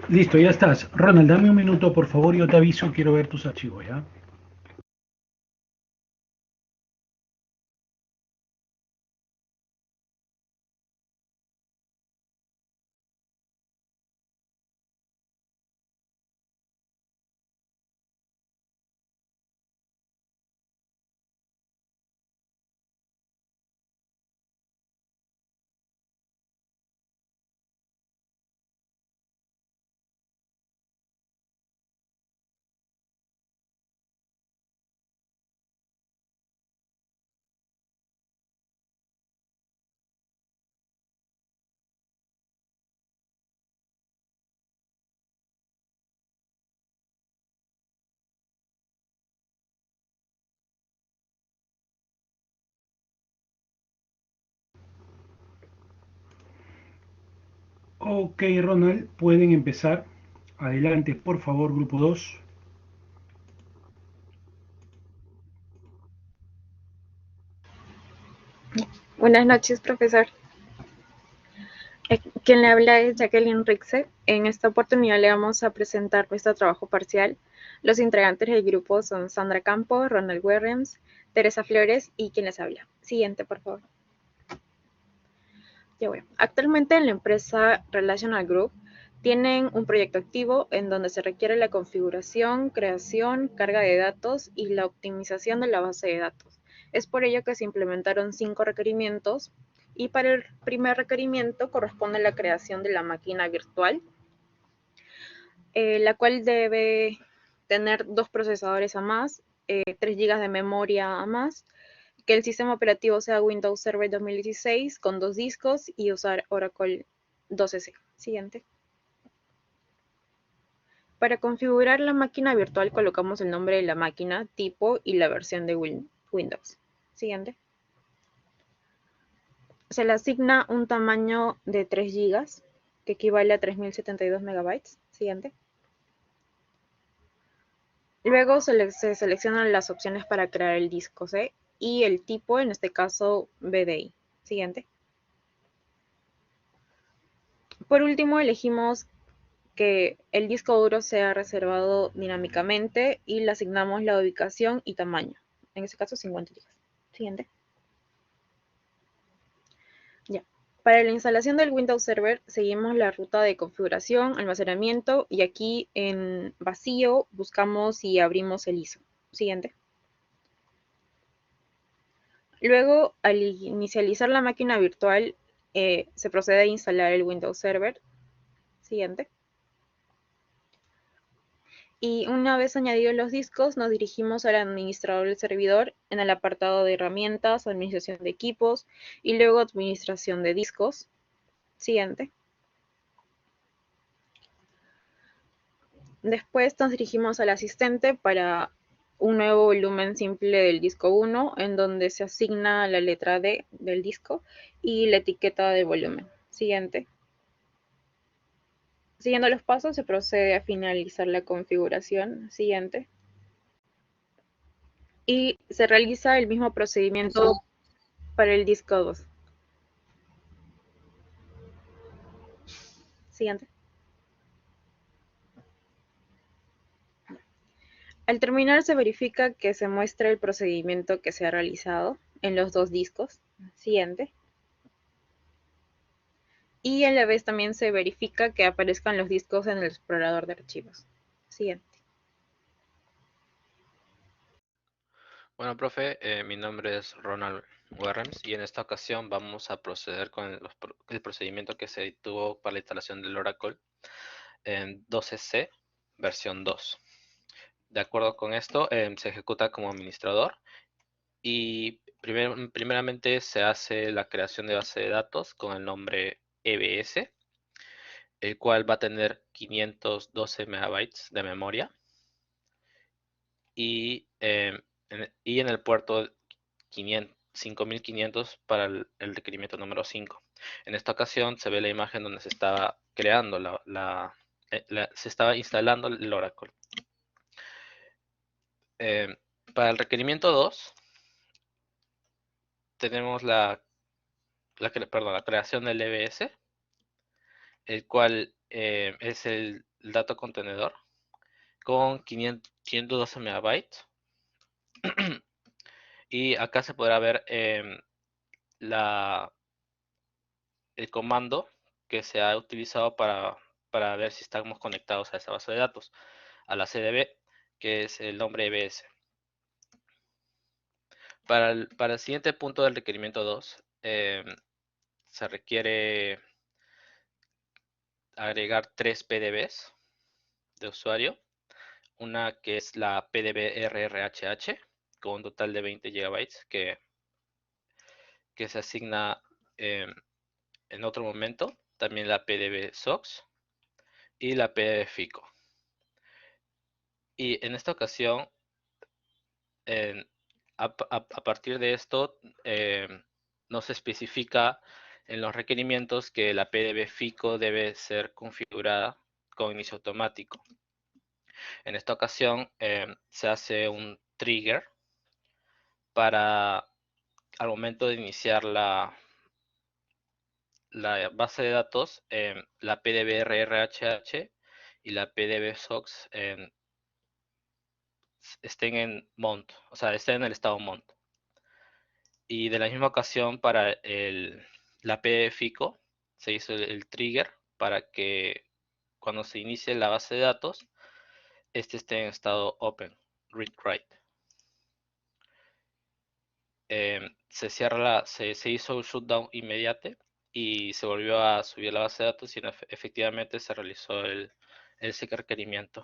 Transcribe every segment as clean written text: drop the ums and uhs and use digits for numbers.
Listo, ya estás. Ronald, dame un minuto, por favor, yo te aviso, quiero ver tus archivos, ¿ya? Ok, Ronald, pueden empezar. Adelante, por favor, grupo 2. Buenas noches, profesor. Quien le habla es Jacqueline Rixe. En esta oportunidad le vamos a presentar nuestro trabajo parcial. Los integrantes del grupo son Sandra Campo, Ronald Williams, Teresa Flores y quien les habla. Siguiente, por favor. Ya voy. Actualmente en la empresa Relational Group tienen un proyecto activo en donde se requiere la configuración, creación, carga de datos y la optimización de la base de datos. Es por ello que se implementaron 5 requerimientos y para el primer requerimiento corresponde la creación de la máquina virtual, la cual debe tener 2 procesadores a más, 3 GB de memoria a más, que el sistema operativo sea Windows Server 2016 con 2 discos y usar Oracle 12c. Siguiente. Para configurar la máquina virtual colocamos el nombre de la máquina, tipo y la versión de Windows. Siguiente. Se le asigna un tamaño de 3 GB, que equivale a 3072 megabytes. Siguiente. Luego se seleccionan las opciones para crear el disco C y el tipo, en este caso BDI. Siguiente. Por último, elegimos que el disco duro sea reservado dinámicamente y le asignamos la ubicación y tamaño. En este caso, 50 GB. Siguiente. Ya. Para la instalación del Windows Server, seguimos la ruta de configuración, almacenamiento y aquí en vacío buscamos y abrimos el ISO. Siguiente. Luego, al inicializar la máquina virtual, se procede a instalar el Windows Server. Siguiente. Y una vez añadidos los discos, nos dirigimos al administrador del servidor en el apartado de herramientas, administración de equipos y luego administración de discos. Siguiente. Después nos dirigimos al asistente para un nuevo volumen simple del disco 1, en donde se asigna la letra D del disco y la etiqueta de volumen. Siguiente. Siguiendo los pasos, se procede a finalizar la configuración. Siguiente. Y se realiza el mismo procedimiento para el disco 2. Siguiente. Al terminar se verifica que se muestra el procedimiento que se ha realizado en los 2 discos. Siguiente. Y a la vez también se verifica que aparezcan los discos en el explorador de archivos. Siguiente. Bueno, profe, mi nombre es Ronald Werrems y en esta ocasión vamos a proceder con el procedimiento que se tuvo para la instalación del Oracle en 12C versión 2. De acuerdo con esto, se ejecuta como administrador y primeramente se hace la creación de base de datos con el nombre EBS, el cual va a tener 512 megabytes de memoria y, y en el puerto 5500 para el requerimiento número 5. En esta ocasión se ve la imagen donde se estaba creando se estaba instalando el Oracle. Eh, para el requerimiento 2 tenemos la creación del EBS, el cual es el dato contenedor con 512 megabytes. Y acá se podrá ver el comando que se ha utilizado para ver si estamos conectados a esa base de datos, a la CDB, que es el nombre EBS. Para el siguiente punto del requerimiento 2, se requiere agregar 3 PDBs de usuario. Una que es la PDB RRHH con un total de 20 GB que se asigna en otro momento. También la PDB SOX y la PDB FICO. Y en esta ocasión, a partir de esto, nos especifica en los requerimientos que la PDB FICO debe ser configurada con inicio automático. En esta ocasión se hace un trigger para al momento de iniciar la base de datos, la PDB RRHH y la PDB SOX estén en mount, o sea, estén en el estado mount. Y de la misma ocasión para la PDB FICO se hizo el trigger para que cuando se inicie la base de datos, este esté en estado open, read write. Se cierra se hizo un shutdown inmediato y se volvió a subir la base de datos y efectivamente se realizó ese requerimiento.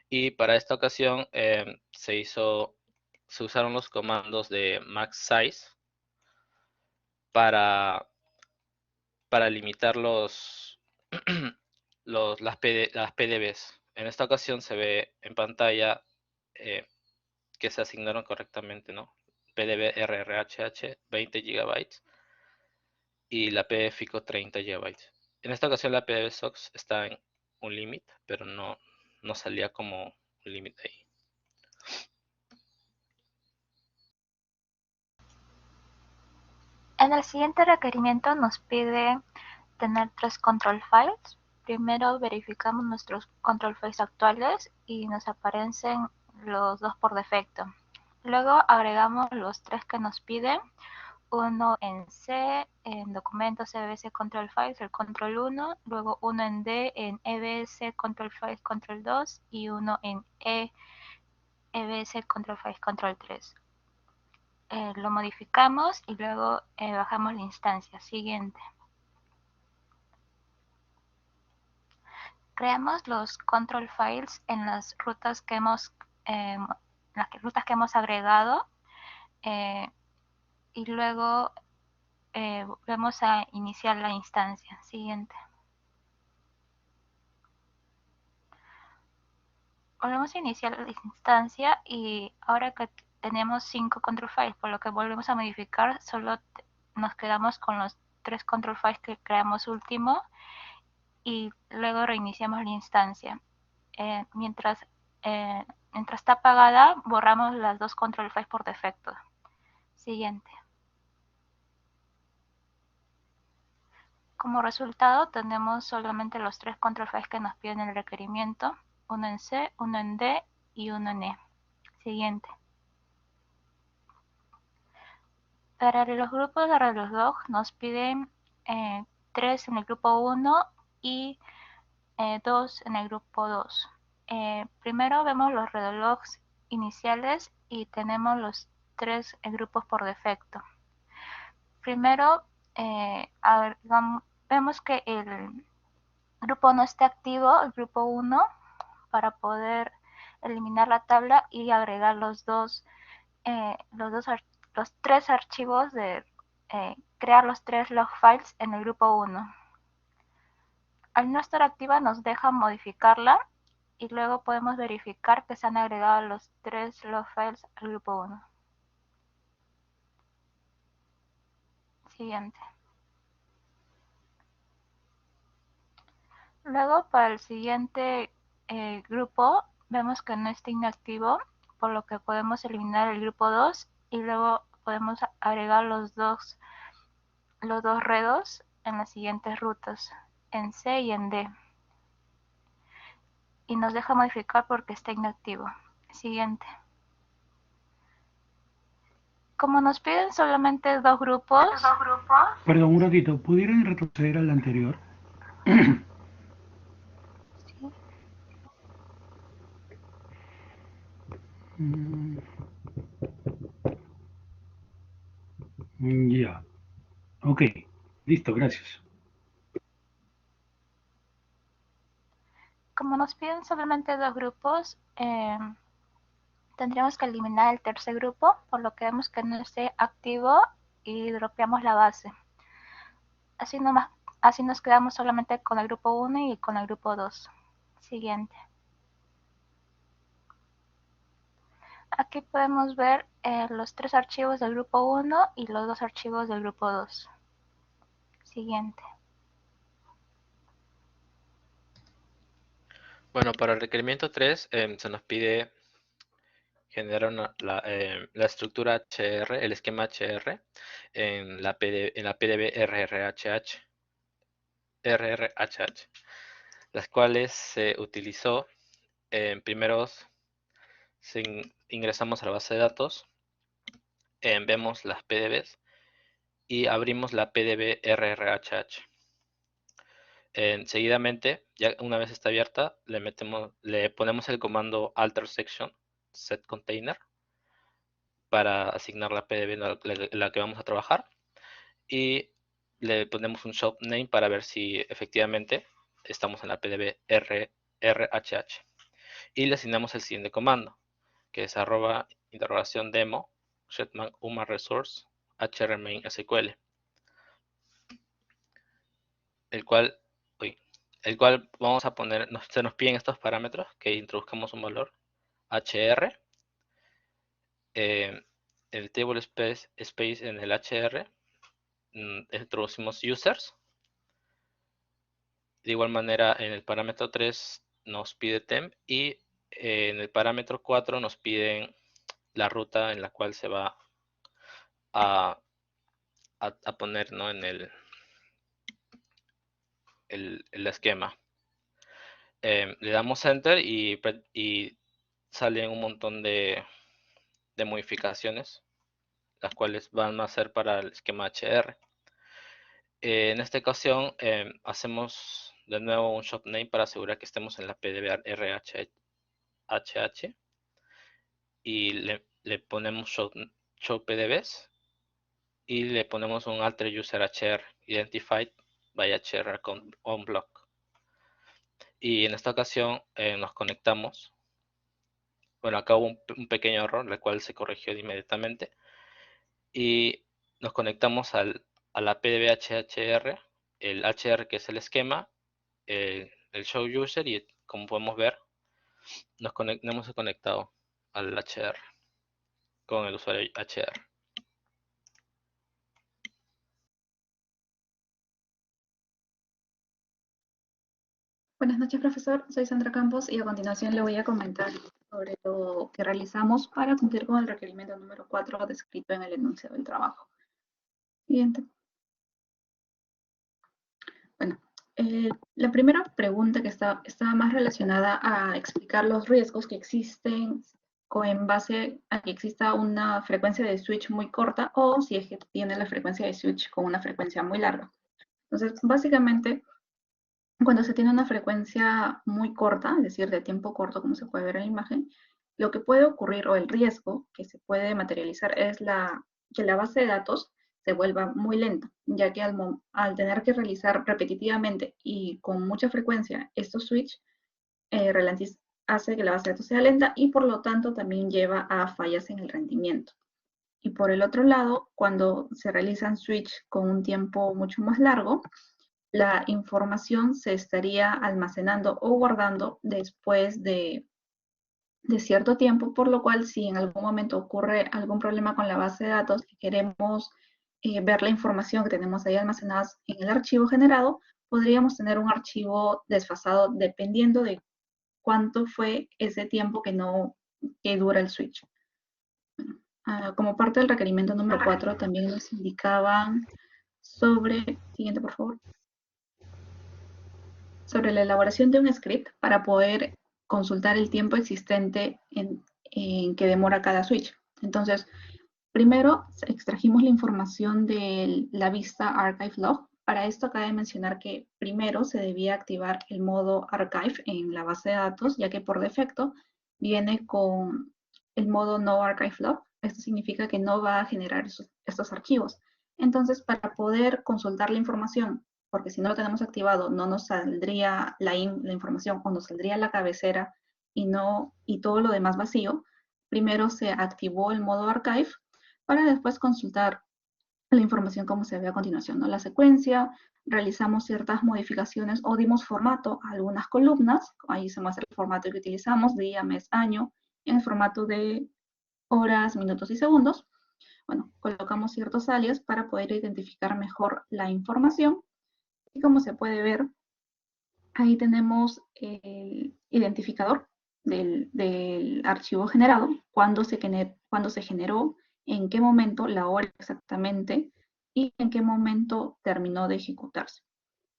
Y para esta ocasión se usaron los comandos de max size para limitar las PDBs. En esta ocasión se ve en pantalla que se asignaron correctamente, ¿no? PDB RRHH 20 GB y la PDB FICO 30 GB. En esta ocasión la PDB SOX está en un límite, pero no salía como un límite ahí. En el siguiente requerimiento nos pide tener 3 control files. Primero verificamos nuestros control files actuales y nos aparecen los 2 por defecto. Luego agregamos los 3 que nos piden, uno en C, en documentos EBS control files, el control 1, luego uno en D, en EBS control files control 2 y uno en E, EBS control files control 3. Lo modificamos y luego bajamos la instancia. Siguiente. Creamos los control files en las rutas que hemos agregado y luego vamos a iniciar la instancia. Siguiente. Volvemos a iniciar la instancia y ahora que tenemos 5 control files, por lo que volvemos a modificar, solo nos quedamos con los 3 control files que creamos último y luego reiniciamos la instancia. Mientras está apagada, borramos las 2 control files por defecto. Siguiente. Como resultado tenemos solamente los 3 control files que nos piden el requerimiento, uno en C, uno en D y uno en E. Siguiente. Para los grupos de reloj nos piden 3 en el grupo 1 y 2 en el grupo 2. Primero vemos los relojes iniciales y tenemos los 3 grupos por defecto. Primero vemos que el grupo no está activo, el grupo 1, para poder eliminar la tabla y agregar los 3 archivos de crear los 3 log files en el grupo 1. Al no estar activa nos deja modificarla y luego podemos verificar que se han agregado los 3 log files al grupo 1. Siguiente. Luego para el siguiente grupo vemos que no está inactivo, por lo que podemos eliminar el grupo 2 y luego podemos agregar los dos redos en las siguientes rutas, en C y en D. y nos deja modificar porque está inactivo. Siguiente. Como nos piden solamente dos grupos. Perdón, un ratito, ¿pudieran retroceder al anterior? Sí. Ya. Ok, listo, gracias. Como nos piden solamente dos grupos, tendríamos que eliminar el tercer grupo, por lo que vemos que no esté activo y dropeamos la base. Así nos quedamos solamente con el grupo 1 y con el grupo 2. Siguiente. Aquí podemos ver los 3 archivos del grupo 1 y los 2 archivos del grupo 2. Siguiente. Bueno, para el requerimiento 3 se nos pide generar la estructura HR, el esquema HR, en la PDB RRHH, las cuales se utilizó primero. Ingresamos a la base de datos, vemos las PDBs y abrimos la PDB RRHH. Seguidamente, ya una vez está abierta, le ponemos el comando alter section set container para asignar la PDB en la que vamos a trabajar, y le ponemos un shop name para ver si efectivamente estamos en la PDB RHH, y le asignamos el siguiente comando, que es @demo setman human resource hrmain sql, el cual vamos a poner, se nos piden estos parámetros, que introduzcamos un valor hr, el table space en el hr, introducimos users. De igual manera, en el parámetro 3 nos pide temp, y en el parámetro 4 nos piden la ruta en la cual se va a poner, ¿no?, en el esquema. Le damos enter y salen un montón de modificaciones, las cuales van a ser para el esquema HR. En esta ocasión hacemos de nuevo un shop name para asegurar que estemos en la PDB RHH, y le ponemos show PDBs, y le ponemos un alter user HR identified by HR on block. Y en esta ocasión nos conectamos. Bueno, acá hubo un pequeño error, el cual se corrigió inmediatamente, y nos conectamos a la PDB HHR, el HR que es el esquema, el show user, y como podemos ver, nos hemos conectado al HR con el usuario HR. Buenas noches, profesor. Soy Sandra Campos y a continuación le voy a comentar sobre lo que realizamos para cumplir con el requerimiento número 4 descrito en el enunciado del trabajo. Siguiente. Bueno, la primera pregunta que estaba más relacionada a explicar los riesgos que existen en base a que exista una frecuencia de switch muy corta, o si es que tiene la frecuencia de switch con una frecuencia muy larga. Entonces, básicamente, cuando se tiene una frecuencia muy corta, es decir, de tiempo corto, como se puede ver en la imagen, lo que puede ocurrir, o el riesgo que se puede materializar, es que la base de datos se vuelva muy lenta, ya que al tener que realizar repetitivamente y con mucha frecuencia estos switch, hace que la base de datos sea lenta, y por lo tanto también lleva a fallas en el rendimiento. Y por el otro lado, cuando se realizan switch con un tiempo mucho más largo, la información se estaría almacenando o guardando después de cierto tiempo, por lo cual si en algún momento ocurre algún problema con la base de datos y queremos ver la información que tenemos ahí almacenada en el archivo generado, podríamos tener un archivo desfasado dependiendo de cuánto fue ese tiempo que dura el switch. Como parte del requerimiento número 4 también nos indicaban siguiente por favor, sobre la elaboración de un script para poder consultar el tiempo existente en que demora cada switch. Entonces, primero extrajimos la información de la vista Archive Log. Para esto cabe mencionar que primero se debía activar el modo Archive en la base de datos, ya que por defecto viene con el modo No Archive Log. Esto significa que no va a generar estos archivos. Entonces, para poder consultar la información, porque si no lo tenemos activado, no nos saldría la información o nos saldría la cabecera y todo lo demás vacío, primero se activó el modo Archive para después consultar la información como se ve a continuación, ¿no? La secuencia, realizamos ciertas modificaciones o dimos formato a algunas columnas, ahí se muestra el formato que utilizamos, día, mes, año, en el formato de horas, minutos y segundos. Bueno, colocamos ciertos alias para poder identificar mejor la información. Y como se puede ver, ahí tenemos el identificador del archivo generado, cuándo se generó, en qué momento, la hora exactamente, y en qué momento terminó de ejecutarse.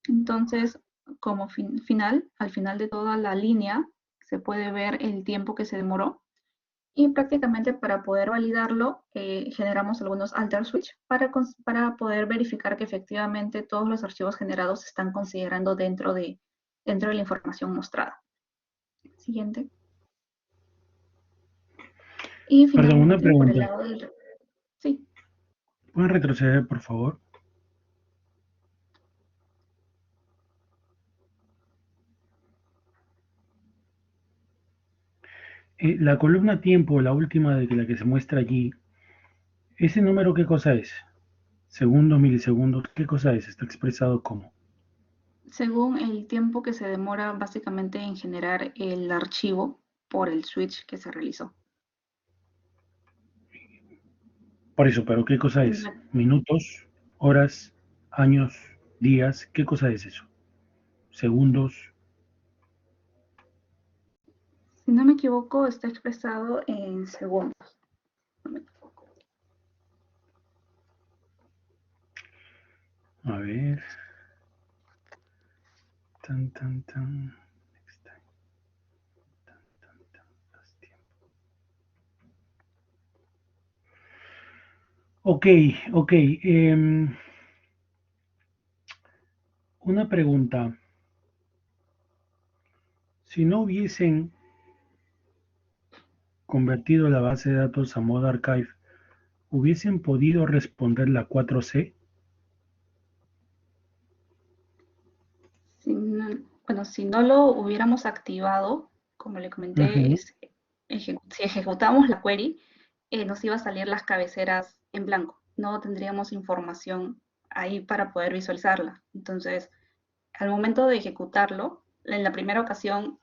Entonces, como al final de toda la línea, se puede ver el tiempo que se demoró. Y prácticamente para poder validarlo, generamos algunos alter switch para poder verificar que efectivamente todos los archivos generados se están considerando dentro de la información mostrada. Siguiente. Y Perdón, una finalmente, por el pregunta. lado del... Sí. ¿Pueden retroceder, por favor? La columna tiempo, la última de la que se muestra allí, ¿ese número qué cosa es? Segundos, milisegundos, ¿qué cosa es? Está expresado como. Según el tiempo que se demora básicamente en generar el archivo por el switch que se realizó. Por eso, pero ¿qué cosa es? Minutos, horas, años, días, ¿qué cosa es eso? Segundos. Si no me equivoco, está expresado en segundos. No me equivoco. A ver. Tan, tan, tan. Next time. Tan, tan, tan. Más tiempo. Ok. Una pregunta. Si no hubiesen convertido la base de datos a modo archive, ¿hubiesen podido responder la 4C? Si no lo hubiéramos activado, como le comenté, si ejecutamos la query, nos iba a salir las cabeceras en blanco. No tendríamos información ahí para poder visualizarla. Entonces, al momento de ejecutarlo, en la primera ocasión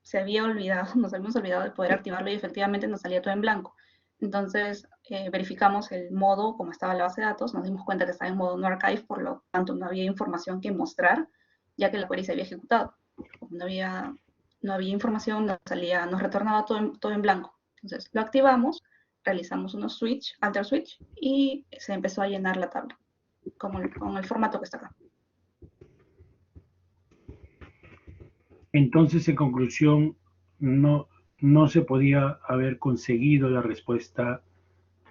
se había olvidado, nos habíamos olvidado de poder activarlo y efectivamente nos salía todo en blanco. Entonces, verificamos el modo como estaba la base de datos, nos dimos cuenta que estaba en modo no archive, por lo tanto no había información que mostrar, ya que la query se había ejecutado. No había información, nos retornaba todo en blanco. Entonces, lo activamos, realizamos unos alter switch, y se empezó a llenar la tabla con el formato que está acá. Entonces, en conclusión, no se podía haber conseguido la respuesta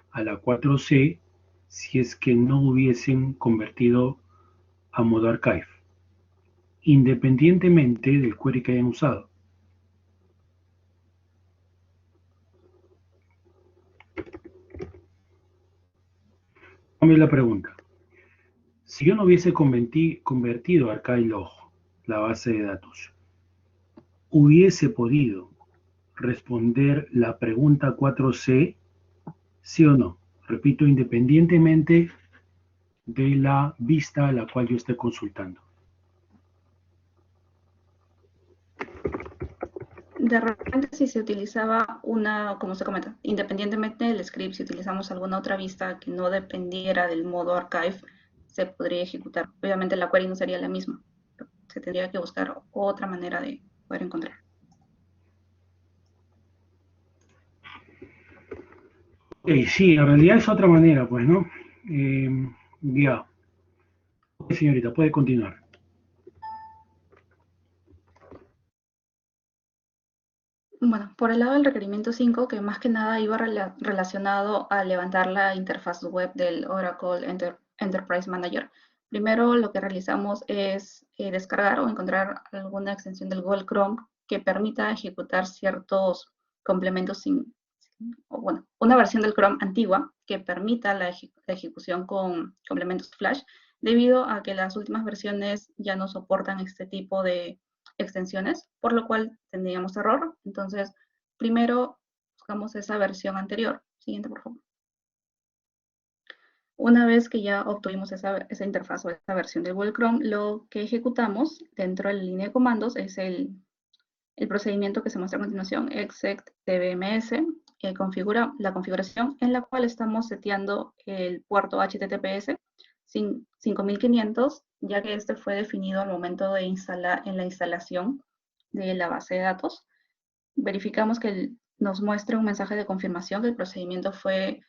a la 4C si es que no hubiesen convertido a modo archive, independientemente del query que hayan usado. Cambio la pregunta. Si yo no hubiese convertido archive log, la base de datos, ¿hubiese podido responder la pregunta 4C, sí o no? Repito, independientemente de la vista a la cual yo esté consultando. De repente, si se utilizaba como se comenta, independientemente del script, si utilizamos alguna otra vista que no dependiera del modo archive, se podría ejecutar. Obviamente la query no sería la misma. Se tendría que buscar otra manera de poder encontrar. Sí, en realidad es otra manera, pues, ¿no? Ya. Señorita, puede continuar. Bueno, por el lado del requerimiento 5, que más que nada iba relacionado a levantar la interfaz web del Oracle Enterprise Manager. Primero lo que realizamos es descargar o encontrar alguna extensión del Google Chrome que permita ejecutar ciertos complementos o bueno, una versión del Chrome antigua que permita la ejecución con complementos Flash, debido a que las últimas versiones ya no soportan este tipo de extensiones, por lo cual tendríamos error. Entonces, primero buscamos esa versión anterior. Siguiente, por favor. Una vez que ya obtuvimos esa interfaz o esa versión de Google Chrome, lo que ejecutamos dentro de la línea de comandos es el procedimiento que se muestra a continuación, exec tbms, configura la configuración en la cual estamos seteando el puerto HTTPS 5500, ya que este fue definido al momento de instalar en la instalación de la base de datos. Verificamos que nos muestre un mensaje de confirmación que el procedimiento fue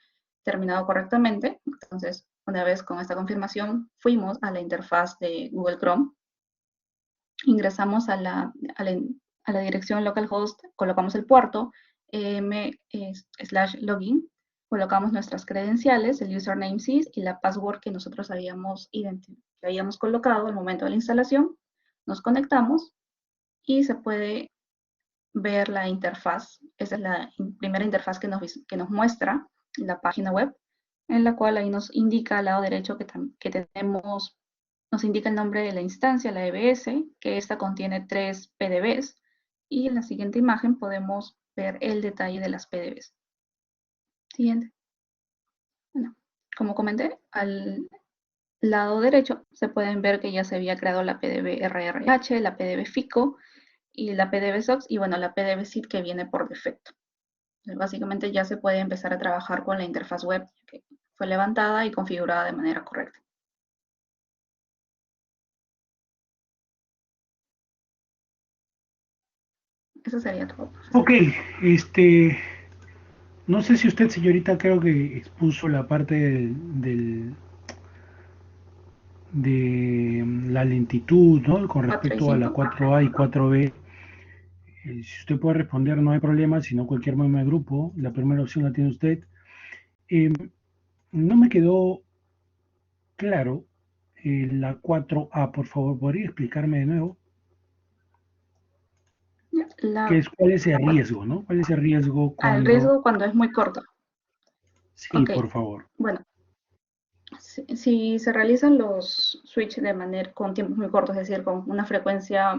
terminado correctamente. Entonces, una vez con esta confirmación, fuimos a la interfaz de Google Chrome, ingresamos a la dirección localhost, colocamos el puerto, /login, colocamos nuestras credenciales, el username sys y la password que nosotros habíamos colocado al momento de la instalación, nos conectamos y se puede ver la interfaz. Esa es la primera interfaz que nos muestra la página web, en la cual ahí nos indica al lado derecho que tenemos, nos indica el nombre de la instancia, la EBS, que esta contiene 3 PDBs, y en la siguiente imagen podemos ver el detalle de las PDBs. Siguiente. Bueno, como comenté, al lado derecho se pueden ver que ya se había creado la PDB RRH, la PDB FICO y la PDB SOX, y bueno, la PDB SID que viene por defecto. Entonces, básicamente ya se puede empezar a trabajar con la interfaz web que fue levantada y configurada de manera correcta. Eso sería todo. Ok, no sé si usted, señorita, creo que expuso la parte de la lentitud, ¿no? Con respecto a la 4A y 4B. Si usted puede responder, no hay problema, si no cualquier miembro del grupo. La primera opción la tiene usted. No me quedó claro la 4A, por favor, ¿podría explicarme de nuevo? ¿Cuál es el riesgo, no? ¿Cuál es el riesgo cuando... El riesgo cuando es muy corto. Sí, okay. Por favor. Bueno, si se realizan los switches con tiempos muy cortos, es decir, con una frecuencia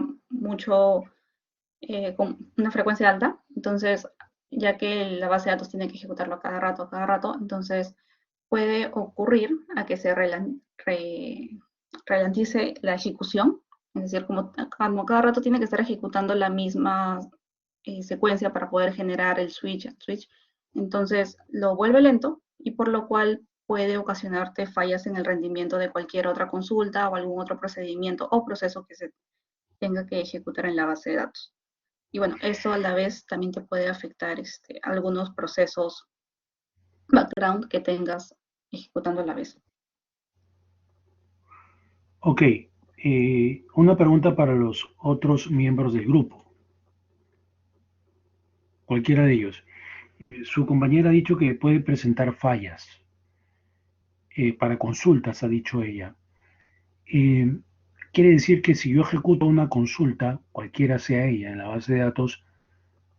con una frecuencia alta, entonces, ya que la base de datos tiene que ejecutarlo a cada rato, entonces puede ocurrir a que se ralentice la ejecución, es decir, como cada rato tiene que estar ejecutando la misma secuencia para poder generar el switch, entonces lo vuelve lento y por lo cual puede ocasionarte fallas en el rendimiento de cualquier otra consulta o algún otro procedimiento o proceso que se tenga que ejecutar en la base de datos. Y bueno, eso a la vez también te puede afectar algunos procesos background que tengas ejecutando a la vez. Ok, una pregunta para los otros miembros del grupo. Cualquiera de ellos. Su compañera ha dicho que puede presentar fallas para consultas, ha dicho ella. Quiere decir que si yo ejecuto una consulta, cualquiera sea ella, en la base de datos,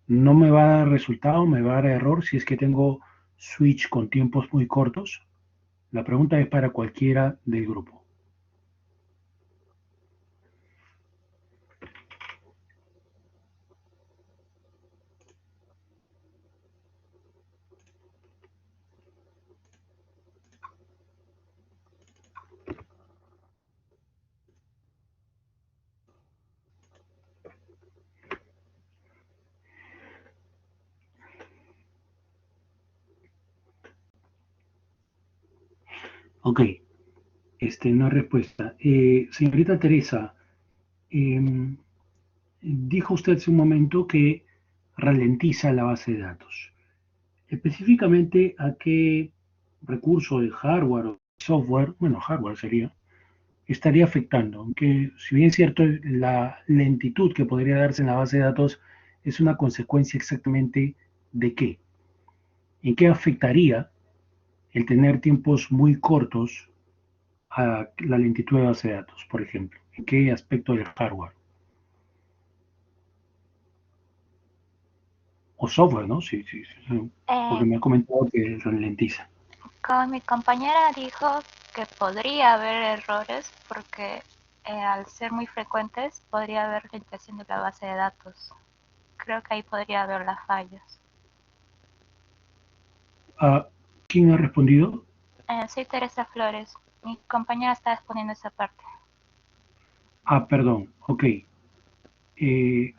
no me va a dar resultado, me va a dar error si es que tengo switch con tiempos muy cortos. La pregunta es para cualquiera del grupo. Ok, una respuesta. Señorita Teresa, dijo usted hace un momento que ralentiza la base de datos. Específicamente, ¿a qué recurso de hardware o software, bueno, hardware sería, estaría afectando? Aunque, si bien es cierto, la lentitud que podría darse en la base de datos es una consecuencia exactamente de qué. ¿En qué afectaría el tener tiempos muy cortos a la lentitud de base de datos, por ejemplo? ¿En qué aspecto del hardware? O software, ¿no? Sí, sí, sí. Porque me ha comentado que ralentiza. Con mi compañera dijo que podría haber errores porque al ser muy frecuentes podría haber ralentización de la base de datos. Creo que ahí podría haber las fallas. ¿Quién ha respondido? Soy Teresa Flores. Mi compañera está exponiendo esa parte. Perdón, ok.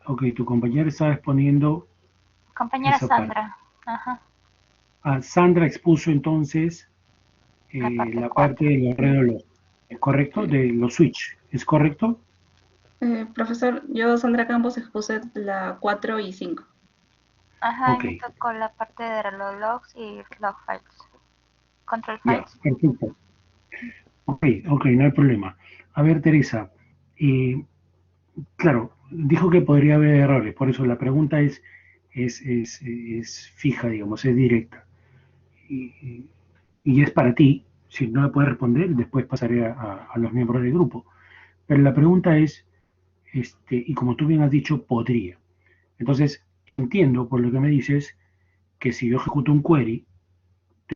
Ok, tu compañera estaba exponiendo Compañera esa parte. Sandra. Ajá. Sandra expuso entonces La parte la 4. parte de los relojes, ¿es correcto? De los switch, ¿es correcto? Profesor, yo, Sandra Campos, expuse la 4 y 5. Ajá, Ok, y me tocó la parte de los logs y log files. Control ya, files. perfecto. Ok, ok, no hay problema. A ver, Teresa, claro, dijo que podría haber errores, por eso la pregunta es fija, digamos, es directa. Y, y es para ti, si no la puedes responder, después pasaré a los miembros del grupo. Pero la pregunta es, y como tú bien has dicho, podría. Entonces, entiendo por lo que me dices que si yo ejecuto un query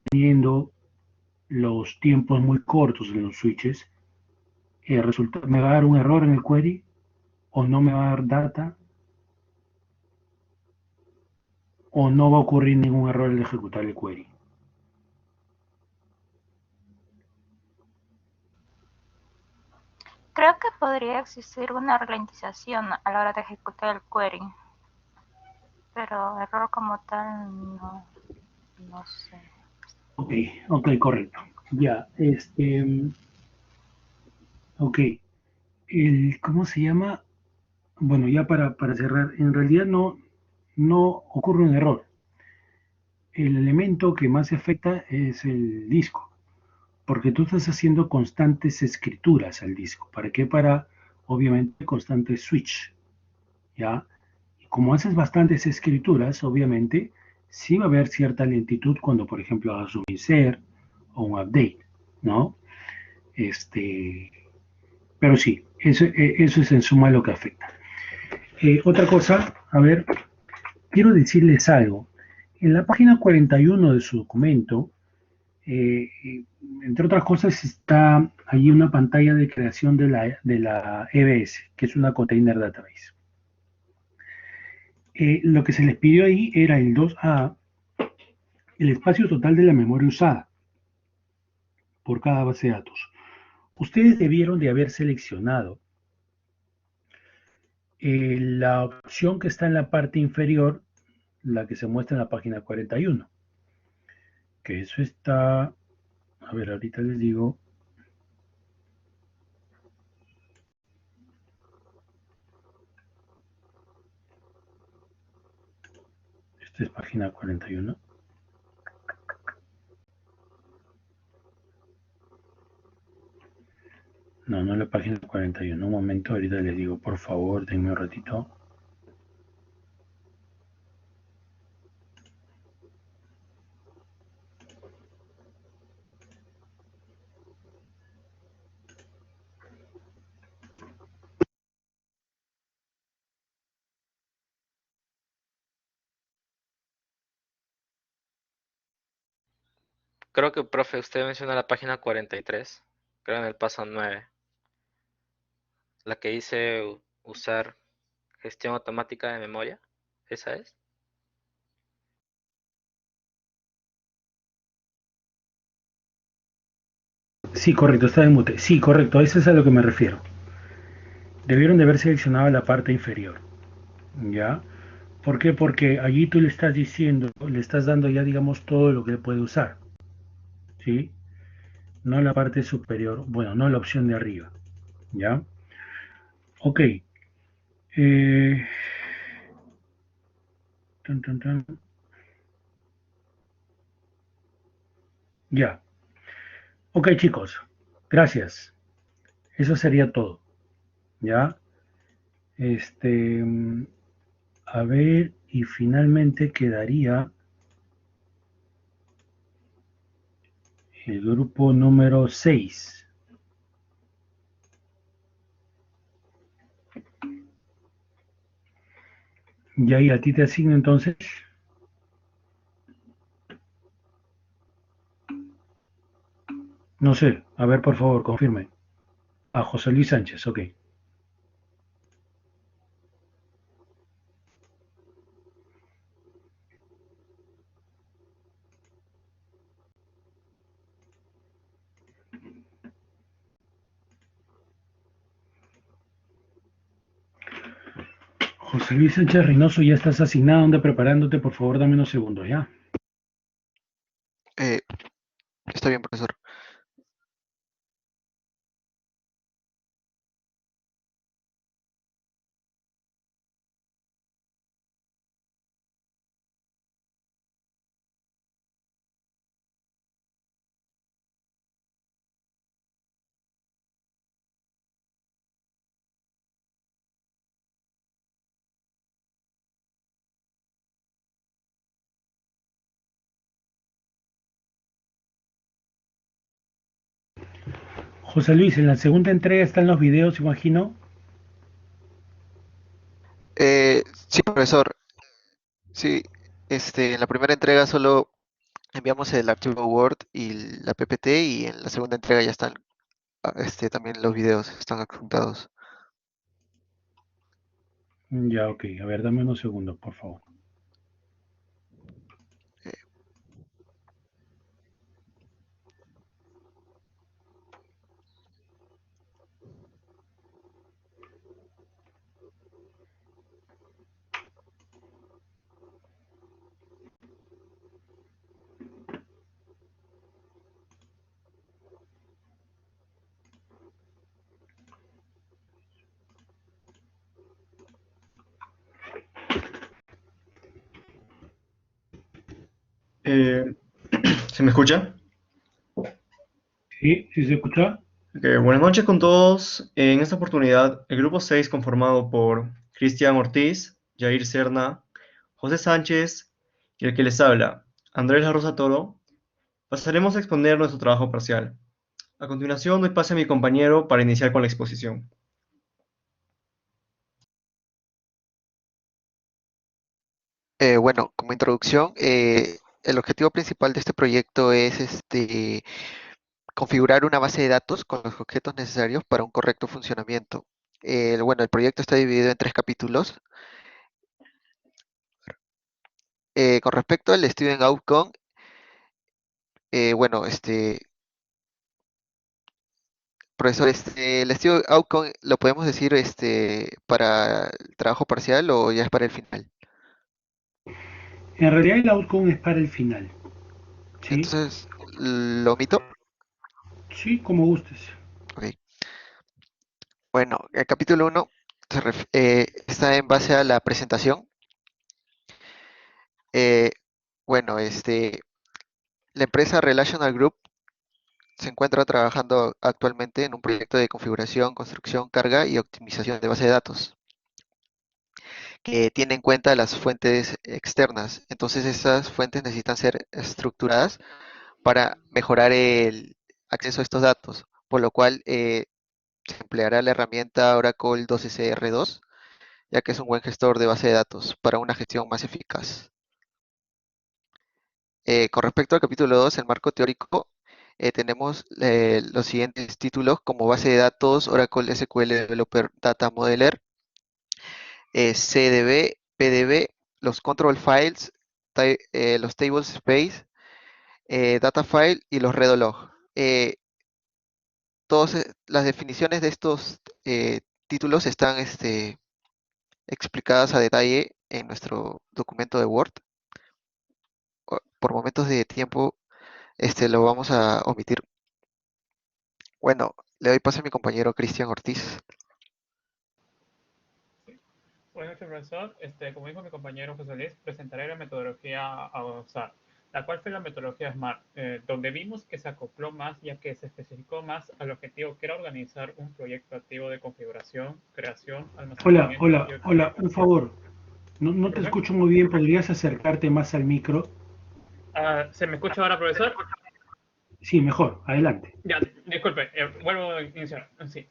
teniendo los tiempos muy cortos en los switches, me va a dar un error en el query o no me va a dar data o no va a ocurrir ningún error al ejecutar el query. Creo que podría existir una ralentización a la hora de ejecutar el query. Pero error como tal, no sé. Ok, ok, correcto. Ya, ok. ¿Cómo se llama? Bueno, ya para cerrar, en realidad no ocurre un error. El elemento que más se afecta es el disco, porque tú estás haciendo constantes escrituras al disco. ¿Para qué? Para, obviamente, constantes switch, ¿ya? Y como haces bastantes escrituras, obviamente, sí va a haber cierta lentitud cuando, por ejemplo, hagas un insert o un update, ¿no? Este, pero sí, eso es en suma lo que afecta. Otra cosa, a ver, quiero decirles algo. En la página 41 de su documento, eh, entre otras cosas, está allí una pantalla de creación de la EBS, que es una Container Database. Lo que se les pidió ahí era el 2A, el espacio total de la memoria usada por cada base de datos. Ustedes debieron de haber seleccionado la opción que está en la parte inferior, la que se muestra en la página 41, que eso está, a ver, ahorita les digo, esta es página 41. No, no es la página 41. Un momento, ahorita les digo, por favor, denme un ratito. Creo que, profe, usted menciona la página 43, creo en el paso 9, la que dice usar gestión automática de memoria. ¿Esa es? Sí, correcto, está en mute. Sí, correcto, eso es a lo que me refiero. Debieron de haber seleccionado la parte inferior. ¿Ya? ¿Por qué? Porque allí tú le estás diciendo, le estás dando ya, digamos, todo lo que puede usar. ¿Sí? No la parte superior, bueno, no la opción de arriba. ¿Ya? Ok. Eh, Tan, tan, tan. Ya. Ok, chicos. Gracias. Eso sería todo. ¿Ya? Este. A ver, y finalmente quedaría el grupo número 6. Y ahí a ti te asigno entonces, no sé, a ver por favor, confirme. A José Luis Sánchez, ok. José Luis Sánchez Reynoso, ya estás asignado, anda preparándote, por favor, dame unos segundos, ¿ya? Está bien, profesor. José Luis, en la segunda entrega están los videos, imagino. Sí, profesor. Sí, en la primera entrega solo enviamos el archivo Word y la PPT y en la segunda entrega ya están también los videos están adjuntados. Ya, ok, a ver, dame unos segundos, por favor. Eh, ¿Se me escucha? ¿Sí? ¿Sí se escucha? Buenas noches con todos. En esta oportunidad, el grupo 6 conformado por Cristian Ortiz, Jair Serna, José Sánchez y el que les habla, Andrés La Rosa Toro, pasaremos a exponer nuestro trabajo parcial. A continuación, doy pase a mi compañero para iniciar con la exposición. Bueno, como introducción, el objetivo principal de este proyecto es configurar una base de datos con los objetos necesarios para un correcto funcionamiento. Bueno, el proyecto está dividido en 3 capítulos. Con respecto al Student Outcome, bueno, profesor, el Student Outcome lo podemos decir para el trabajo parcial o ya es para el final. En realidad el outcome es para el final, ¿sí? Entonces, lo omito. Sí, como gustes. Ok. Bueno, el capítulo 1 está en base a la presentación. Eh, bueno, la empresa Relational Group se encuentra trabajando actualmente en un proyecto de configuración, construcción, carga y optimización de base de datos que tiene en cuenta las fuentes externas. Entonces, esas fuentes necesitan ser estructuradas para mejorar el acceso a estos datos, por lo cual se empleará la herramienta Oracle 12CR2, ya que es un buen gestor de base de datos para una gestión más eficaz. Con respecto al capítulo 2, el marco teórico, tenemos los siguientes títulos como base de datos, Oracle SQL Developer Data Modeler, CDB, PDB, los control files, los tables space, data file y los redolog. Todas las definiciones de estos títulos están explicadas a detalle en nuestro documento de Word. Por momentos de tiempo, lo vamos a omitir. Bueno, le doy paso a mi compañero Cristian Ortiz. Buenas noches, profesor. Como dijo mi compañero José Luis, presentaré la metodología a usar, la cual fue la metodología SMART, donde vimos que se acopló más ya que se especificó más al objetivo que era organizar un proyecto activo de configuración, creación, Hola, almacenamiento hola, y hola, un optimización. favor. No te ¿Profe? escucho muy bien, ¿podrías acercarte más al micro? ¿Se me escucha ahora, profesor? Sí, mejor, adelante. Ya, disculpe, vuelvo a iniciar. Sí.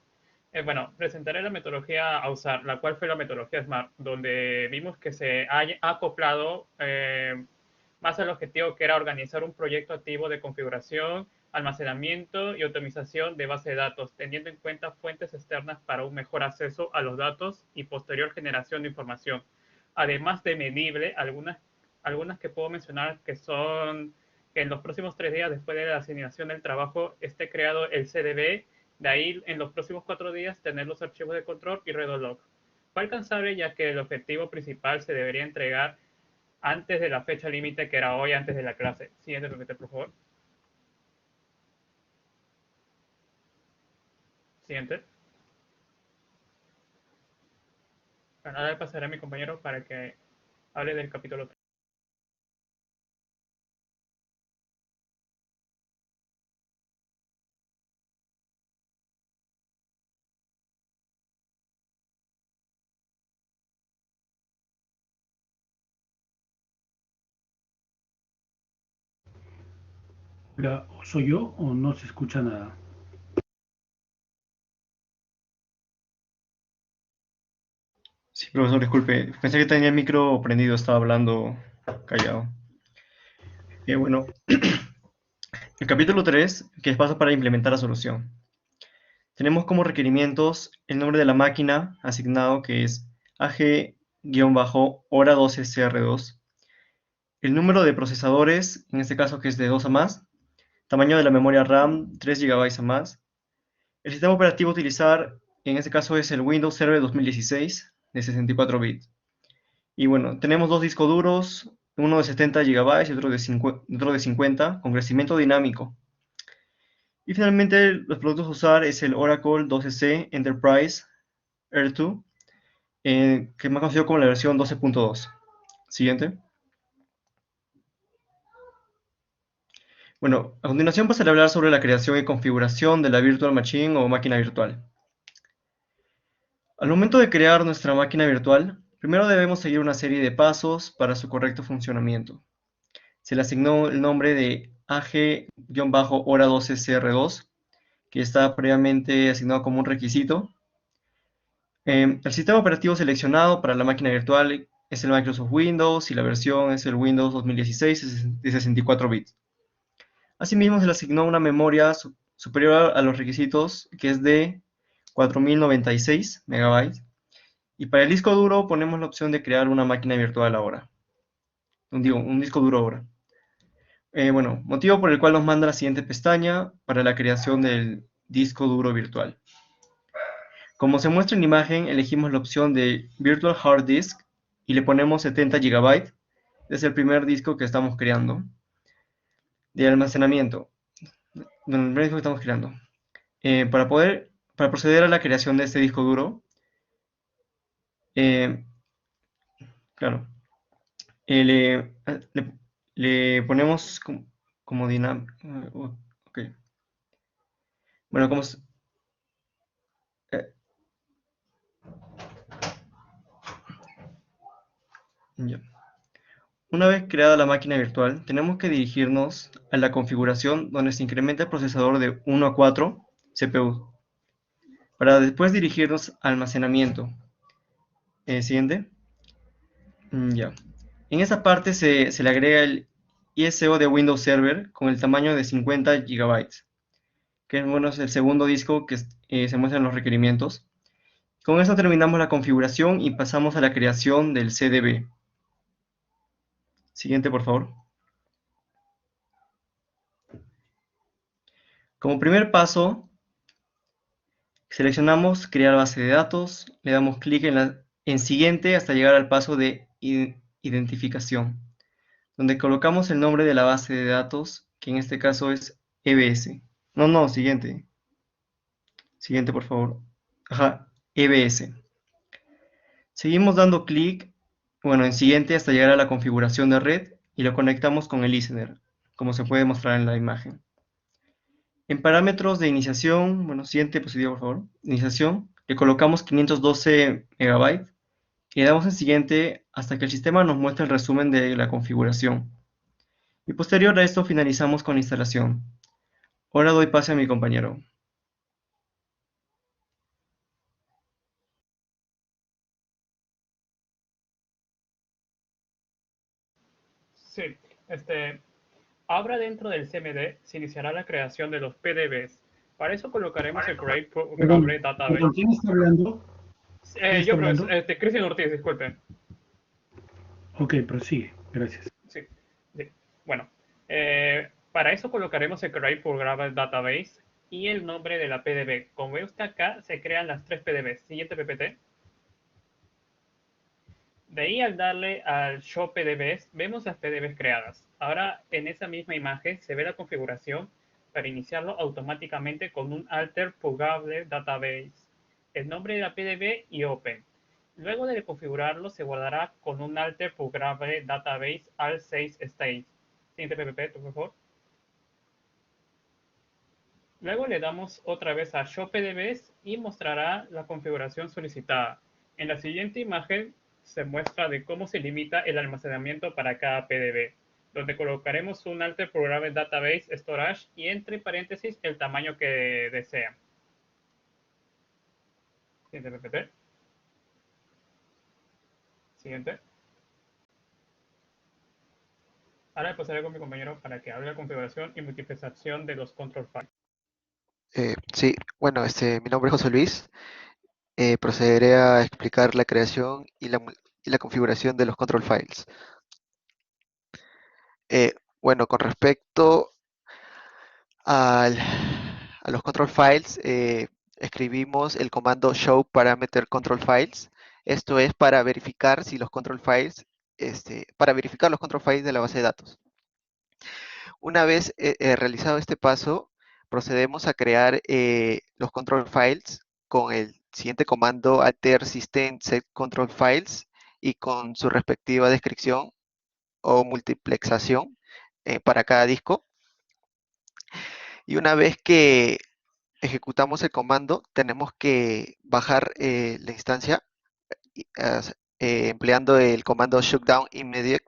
Bueno, presentaré la metodología a usar, la cual fue la metodología SMART, donde vimos que se ha acoplado más al objetivo que era organizar un proyecto activo de configuración, almacenamiento y optimización de base de datos, teniendo en cuenta fuentes externas para un mejor acceso a los datos y posterior generación de información. Además de medible, algunas que puedo mencionar que son que en los próximos 3 días después de la asignación del trabajo esté creado el CDB, de ahí en los próximos 4 días tener los archivos de control y redolog. Fue alcanzable ya que el objetivo principal se debería entregar antes de la fecha límite que era hoy, antes de la clase. Siguiente, repite, por favor. Siguiente. Bueno, ahora le pasaré a mi compañero para que hable del capítulo 3. ¿Soy yo o no se escucha nada? Sí, profesor, disculpe. Pensé que tenía el micro prendido, estaba hablando callado. Bueno, el capítulo 3, que es paso para implementar la solución. Tenemos como requerimientos el nombre de la máquina asignado, que es AG-hora12CR2, el número de procesadores, en este caso que es de 2 a más, tamaño de la memoria RAM, 3 GB a más, el sistema operativo a utilizar, en este caso es el Windows Server 2016 de 64 bits. Y bueno, tenemos dos discos duros, uno de 70 GB y otro de 50, con crecimiento dinámico. Y finalmente los productos a usar es el Oracle 12c Enterprise R2, que es más conocido como la versión 12.2. Siguiente. Bueno, a continuación pasaré a hablar sobre la creación y configuración de la Virtual Machine o máquina virtual. Al momento de crear nuestra máquina virtual, primero debemos seguir una serie de pasos para su correcto funcionamiento. Se le asignó el nombre de AG-hora12CR2, que está previamente asignado como un requisito. El sistema operativo seleccionado para la máquina virtual es el Microsoft Windows y la versión es el Windows 2016 de 64 bits. Asimismo, se le asignó una memoria superior a los requisitos, que es de 4096 MB. Y para el disco duro ponemos la opción de crear una máquina virtual ahora. Un disco duro ahora. Bueno, motivo por el cual nos manda la siguiente pestaña para la creación del disco duro virtual. Como se muestra en la imagen, elegimos la opción de Virtual Hard Disk y le ponemos 70 GB. Es el primer disco que estamos creando. De almacenamiento. Bueno, el primer disco que estamos creando. Para proceder a la creación de este disco duro, claro, le ponemos como dinámico. Ok. Bueno, ya. Una vez creada la máquina virtual, tenemos que dirigirnos a la configuración donde se incrementa el procesador de 1 a 4 CPU, para después dirigirnos al almacenamiento. Siguiente. Ya. En esa parte se le agrega el ISO de Windows Server con el tamaño de 50 GB, que bueno, es el segundo disco que se muestra en los requerimientos. Con eso terminamos la configuración y pasamos a la creación del CDB. Siguiente, por favor. Como primer paso, seleccionamos crear base de datos, le damos clic en siguiente hasta llegar al paso de identificación, donde colocamos el nombre de la base de datos, que en este caso es EBS. No, siguiente. Siguiente, por favor. Ajá, EBS. Seguimos dando clic, bueno, en siguiente hasta llegar a la configuración de red y lo conectamos con el listener, como se puede mostrar en la imagen. En parámetros de iniciación, bueno, siguiente diapositiva, por favor. Iniciación, le colocamos 512 MB y le damos en siguiente hasta que el sistema nos muestre el resumen de la configuración. Y posterior a esto finalizamos con la instalación. Ahora doy pase a mi compañero. Sí, ahora dentro del CMD se iniciará la creación de los PDBs. Para eso colocaremos el Create Perdón, Programable Database. perdón, ¿quién está hablando? ¿Quién está Yo, profesor, hablando? Cristian Ortiz, disculpe. Ok, prosigue, gracias. Sí, sí. Bueno, para eso colocaremos el Create Programable Database y el nombre de la PDB. Como ve usted acá, se crean las tres PDBs. Siguiente PPT. De ahí al darle al Show PDBs, vemos las PDBs creadas. Ahora en esa misma imagen se ve la configuración para iniciarlo automáticamente con un alter Pluggable Database, el nombre de la PDB y Open. Luego de configurarlo se guardará con un alter Pluggable Database al 6 stage. Siguiente PPP, por favor. Luego le damos otra vez a Show PDBs y mostrará la configuración solicitada. En la siguiente imagen se muestra de cómo se limita el almacenamiento para cada PDB, donde colocaremos un alter programable database storage y entre paréntesis el tamaño que desea. Siguiente PPT. Siguiente. Ahora pasaré con mi compañero para que hable de la configuración y multiplexación de los control files. Sí, bueno, mi nombre es José Luis. Procederé a explicar la creación y la configuración de los control files. Bueno, con respecto a los control files, escribimos el comando show parameter control files. Esto es para verificar si los control files, para verificar los control files de la base de datos. Una vez realizado este paso, procedemos a crear los control files con el siguiente comando alter system set control files y con su respectiva descripción o multiplexación para cada disco. Y una vez que ejecutamos el comando, tenemos que bajar la instancia empleando el comando shutdown immediate.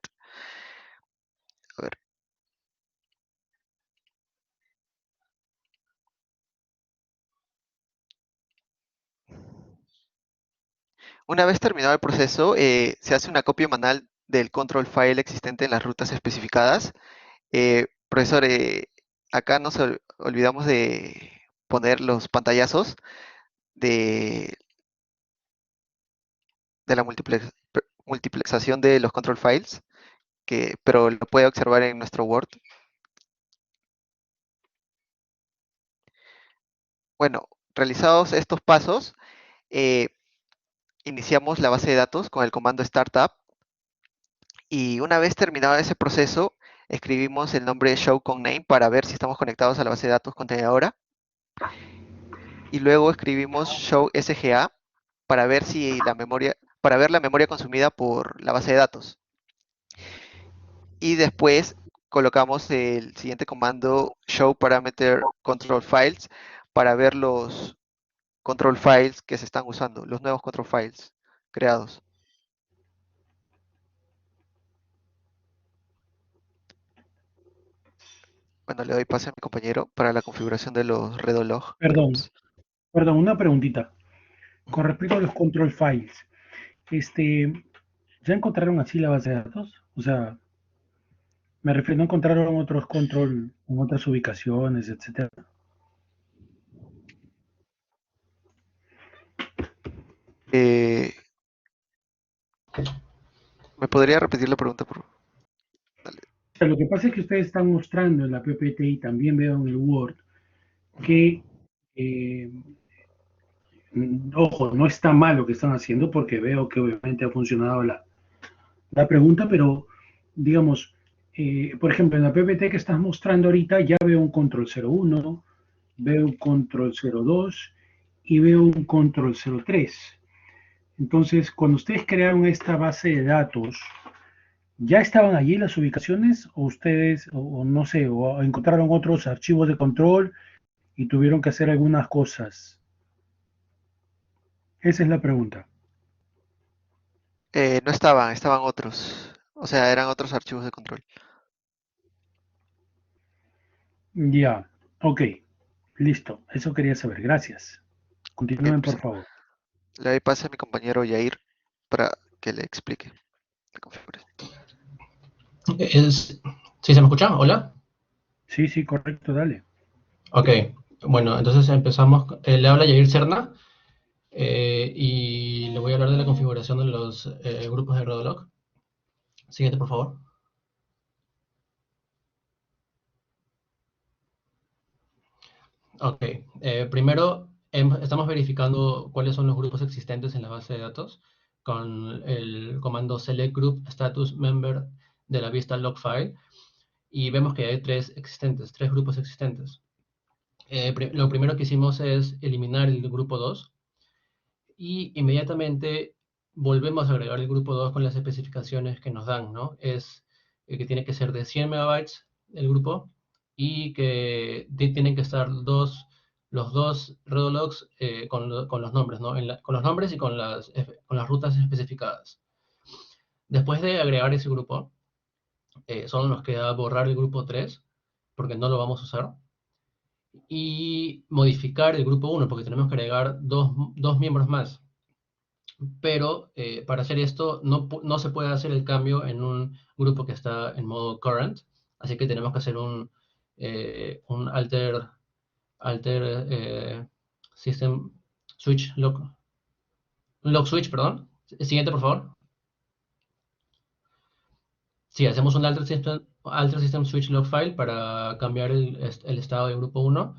A ver. Una vez terminado el proceso, se hace una copia manual del control file existente en las rutas especificadas. Profesor, acá nos olvidamos de poner los pantallazos de la multiplexación de los control files, pero lo puede observar en nuestro Word. Bueno, realizados estos pasos, iniciamos la base de datos con el comando startup y una vez terminado ese proceso, escribimos el nombre show con name para ver si estamos conectados a la base de datos contenedora y luego escribimos show sga para ver si para ver la memoria consumida por la base de datos. Y después colocamos el siguiente comando show parameter control files para ver los control files que se están usando, los nuevos control files creados. Bueno, le doy pase a mi compañero para la configuración de los Redolog. Perdón, una preguntita. Con respecto a los control files, ¿ya encontraron así la base de datos? O sea, me refiero, ¿no encontraron otros control en otras ubicaciones, etcétera? ¿Me podría repetir la pregunta, por favor? O sea, lo que pasa es que ustedes están mostrando en la PPT y también veo en el Word que, ojo, no está mal lo que están haciendo porque veo que obviamente ha funcionado la pregunta, pero digamos, por ejemplo, en la PPT que estás mostrando ahorita ya veo un control 01, veo un control 02 y veo un control 03. Entonces, cuando ustedes crearon esta base de datos, ¿ya estaban allí las ubicaciones o ustedes, o no sé, o encontraron otros archivos de control y tuvieron que hacer algunas cosas? Esa es la pregunta. No estaban, estaban otros. O sea, eran otros archivos de control. Ya, ok, listo. Eso quería saber. Gracias. Ok, Continúen, por pues favor. le doy pase a mi compañero Yair para que le explique la configuración. ¿Sí se me escucha? ¿Hola? Sí, sí, correcto, dale. Ok, bueno, entonces empezamos. Le habla Yair Serna y le voy a hablar de la configuración de los grupos de Rodolog. Siguiente, por favor. Ok, primero estamos verificando cuáles son los grupos existentes en la base de datos con el comando select group status member de la vista log file y vemos que hay tres grupos existentes. Lo primero que hicimos es eliminar el grupo 2 y inmediatamente volvemos a agregar el grupo 2 con las especificaciones que nos dan, ¿no? Es que tiene que ser de 100 megabytes el grupo y que tienen que estar los dos Redologs con los nombres, ¿no? Con los nombres y con las rutas especificadas. Después de agregar ese grupo, solo nos queda borrar el grupo 3 porque no lo vamos a usar y modificar el grupo 1 porque tenemos que agregar dos miembros más. Pero para hacer esto no se puede hacer el cambio en un grupo que está en modo current, así que tenemos que hacer un alter system switch log switch, perdón. Siguiente, por favor. Sí, hacemos un alter system switch log file para cambiar el estado de grupo 1.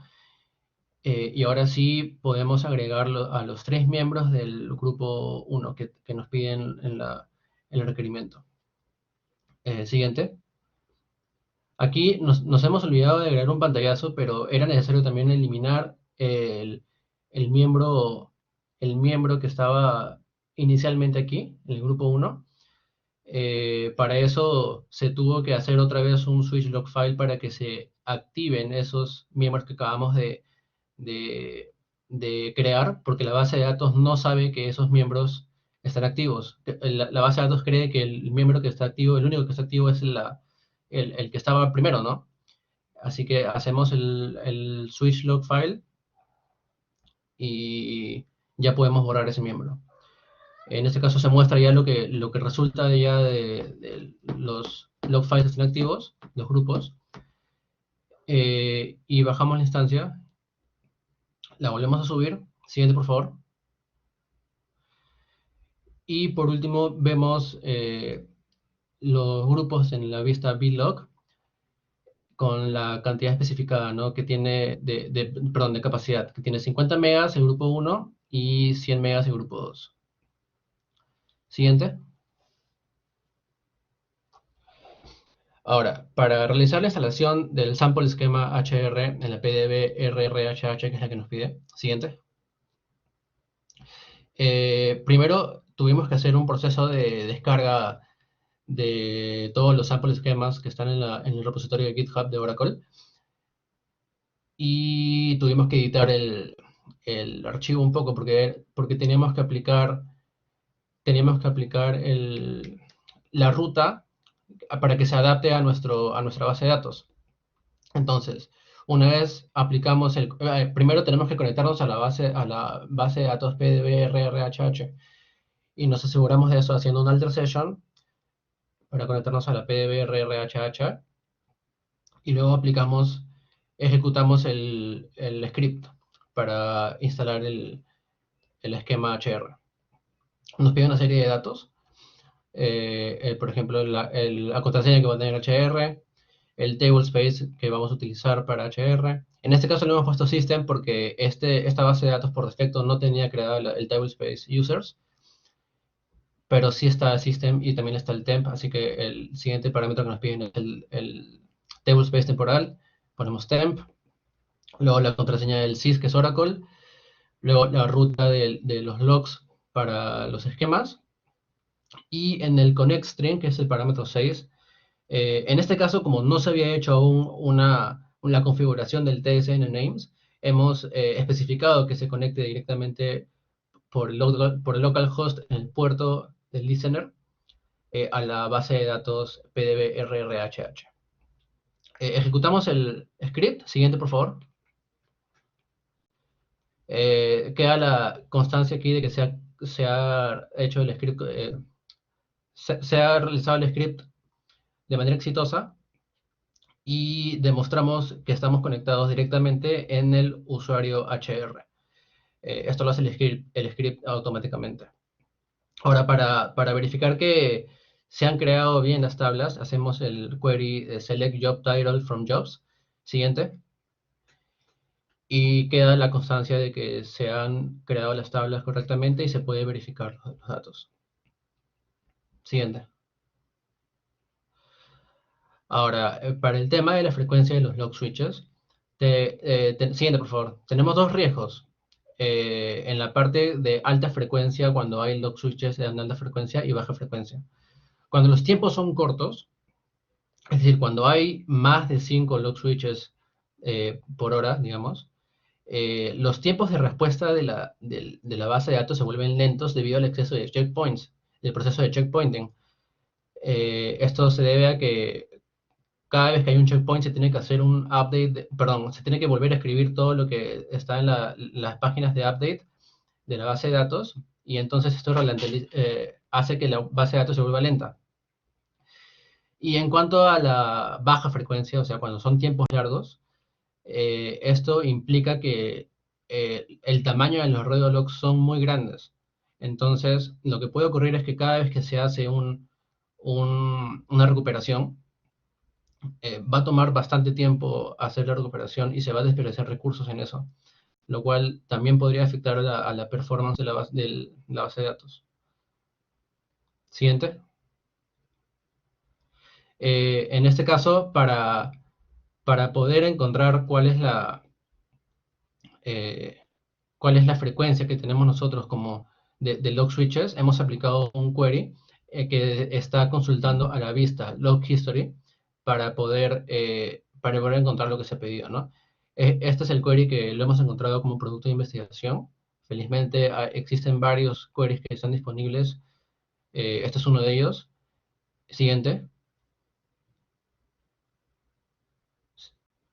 Y ahora sí podemos agregar a los tres miembros del grupo 1 que nos piden en el requerimiento. Siguiente. Aquí nos hemos olvidado de agregar un pantallazo, pero era necesario también eliminar el miembro, el miembro que estaba inicialmente aquí, en el grupo 1. Para eso se tuvo que hacer otra vez un switch log file para que se activen esos miembros que acabamos de crear, porque la base de datos no sabe que esos miembros están activos. La base de datos cree que el miembro que está activo, el único que está activo es el que estaba primero, ¿no? Así que hacemos el switch log file y ya podemos borrar ese miembro. En este caso se muestra ya lo que resulta ya de los log files que están activos, los grupos, y bajamos la instancia, la volvemos a subir. Siguiente, por favor. Y por último vemos los grupos en la vista vlog con la cantidad especificada, ¿no? Que tiene de capacidad, que tiene 50 megas el grupo 1 y 100 megas el grupo 2. Siguiente. Ahora, para realizar la instalación del sample esquema HR en la PDB RRHH, que es la que nos pide. Siguiente. Primero tuvimos que hacer un proceso de descarga de todos los sample esquemas que están en el repositorio de GitHub de Oracle. Y tuvimos que editar el archivo un poco porque teníamos que aplicar la ruta para que se adapte a nuestra base de datos. Entonces, una vez aplicamos primero tenemos que conectarnos a la base de datos PDB RRHH y nos aseguramos de eso haciendo un alter session para conectarnos a la PDB RRHH y luego ejecutamos el script para instalar el esquema HR. Nos pide una serie de datos, por ejemplo, la contraseña que va a tener HR, el tablespace que vamos a utilizar para HR. En este caso le hemos puesto system porque esta base de datos por defecto no tenía creado el tablespace users, pero sí está system y también está el temp, así que el siguiente parámetro que nos piden es el tablespace temporal. Ponemos temp, luego la contraseña del sys, que es Oracle, luego la ruta de los logs para los esquemas, y en el connect string, que es el parámetro 6, en este caso, como no se había hecho aún la configuración del tsn names, hemos especificado que se conecte directamente por el localhost en el puerto del listener a la base de datos PDB-RRHH. Ejecutamos el script. Siguiente, por favor. Queda la constancia aquí de que se ha hecho el script, se ha realizado el script de manera exitosa y demostramos que estamos conectados directamente en el usuario HR. Esto lo hace el script automáticamente. Ahora, para verificar que se han creado bien las tablas, hacemos el query select job title from jobs. Siguiente. Y queda la constancia de que se han creado las tablas correctamente y se puede verificar los datos. Siguiente. Ahora, para el tema de la frecuencia de los log switches, siguiente, por favor. Tenemos dos riesgos. En la parte de alta frecuencia, cuando hay log switches de alta frecuencia y baja frecuencia. Cuando los tiempos son cortos, es decir, cuando hay más de 5 log switches por hora, digamos, los tiempos de respuesta de la base de datos se vuelven lentos debido al exceso de checkpoints, del proceso de checkpointing. Esto se debe a que cada vez que hay un checkpoint se tiene que hacer un update, perdón, se tiene que volver a escribir todo lo que está en las páginas de update de la base de datos, y entonces esto hace que la base de datos se vuelva lenta. Y en cuanto a la baja frecuencia, o sea, cuando son tiempos largos, esto implica que el tamaño de los radiologs son muy grandes. Entonces, lo que puede ocurrir es que cada vez que se hace una recuperación, va a tomar bastante tiempo hacer la recuperación y se va a desperdiciar recursos en eso, lo cual también podría afectar a la performance de la base de datos. Siguiente. En este caso, para poder encontrar cuál es la frecuencia que tenemos nosotros como de log switches, hemos aplicado un query que está consultando a la vista log history para poder encontrar lo que se ha pedido, ¿no? Este es el query que lo hemos encontrado como producto de investigación. Felizmente existen varios queries que están disponibles. Este es uno de ellos. Siguiente.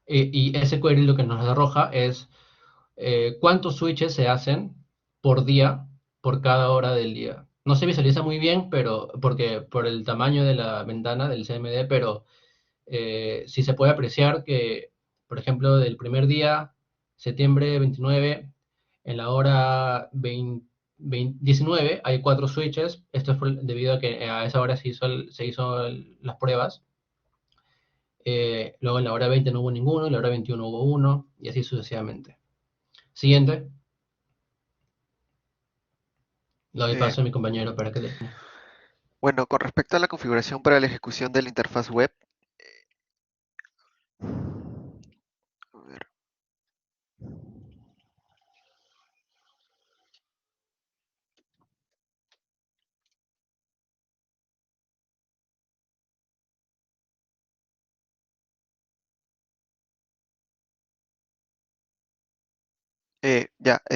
Y ese query lo que nos arroja es cuántos switches se hacen por día, por cada hora del día. No se visualiza muy bien, pero por el tamaño de la ventana del CMD, pero sí se puede apreciar que, por ejemplo, del primer día, septiembre 29, en la hora 19, hay 4 switches. Esto es debido a que a esa hora se hizo las pruebas. Luego en la hora 20 no hubo ninguno, en la hora 21 hubo uno, y así sucesivamente. Siguiente. Lo doy paso a mi compañero para que le... Bueno, con respecto a la configuración para la ejecución de la interfaz web, a ver.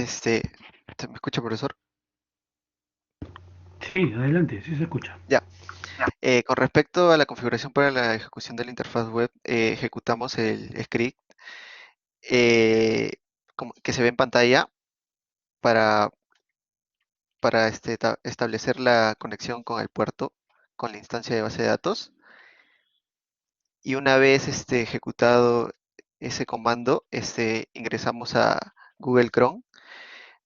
¿Se me escucha, profesor? Sí, adelante, sí se escucha. Ya. Con respecto a la configuración para la ejecución de la interfaz web, ejecutamos el script que se ve en pantalla para establecer la conexión con el puerto, con la instancia de base de datos. Y una vez ejecutado ese comando, ingresamos a Google Chrome,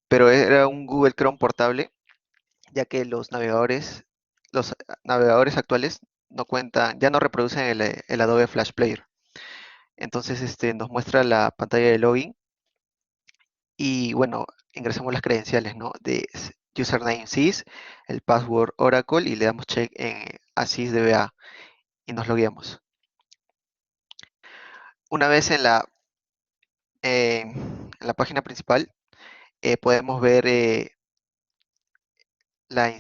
pero era un Google Chrome portable, ya que los navegadores actuales no cuentan, ya no reproducen el Adobe Flash Player. Entonces nos muestra la pantalla de login y bueno, ingresamos las credenciales, ¿no? De username sys, el password Oracle y le damos check a sysdba y nos logueamos. Una vez en la página principal podemos ver la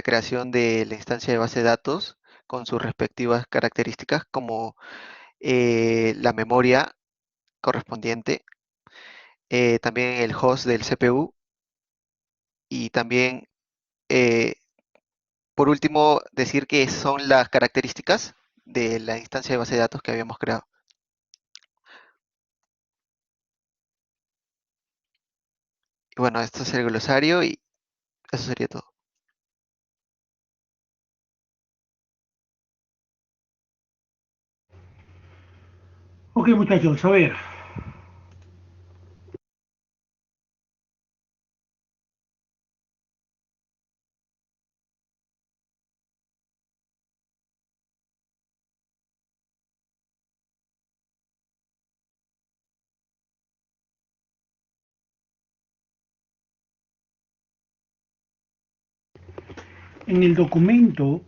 creación de la instancia de base de datos con sus respectivas características como la memoria correspondiente, también el host del CPU y también por último, decir que son las características de la instancia de base de datos que habíamos creado. Y bueno, esto es el glosario y eso sería todo. Ok, muchachos, a ver. En el documento,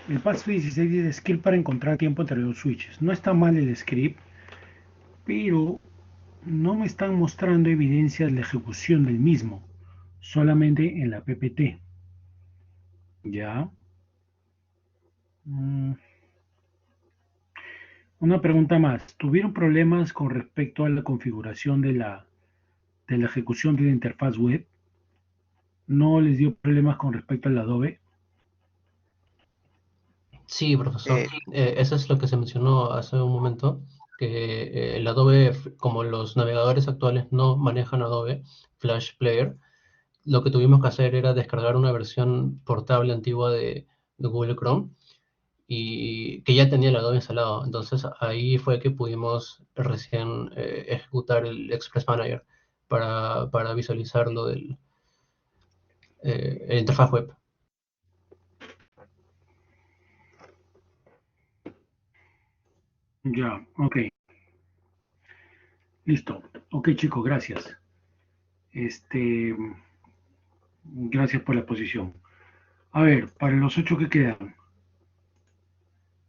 el paso 16 dice script para encontrar tiempo entre los switches. No está mal el script, pero no me están mostrando evidencias de la ejecución del mismo, solamente en la PPT. ¿Ya? Una pregunta más. ¿Tuvieron problemas con respecto a la configuración de la ejecución de la interfaz web? ¿No les dio problemas con respecto al Adobe? Sí, profesor. Eh, Eso es lo que se mencionó hace un momento, que el Adobe, como los navegadores actuales no manejan Adobe Flash Player, lo que tuvimos que hacer era descargar una versión portable antigua de Google Chrome y que ya tenía el Adobe instalado. Entonces ahí fue que pudimos recién ejecutar el Express Manager para visualizar lo del el interfaz web. Ya, ok. Listo. Ok, chicos, gracias. Gracias por la exposición. A ver, para los 8 que quedan.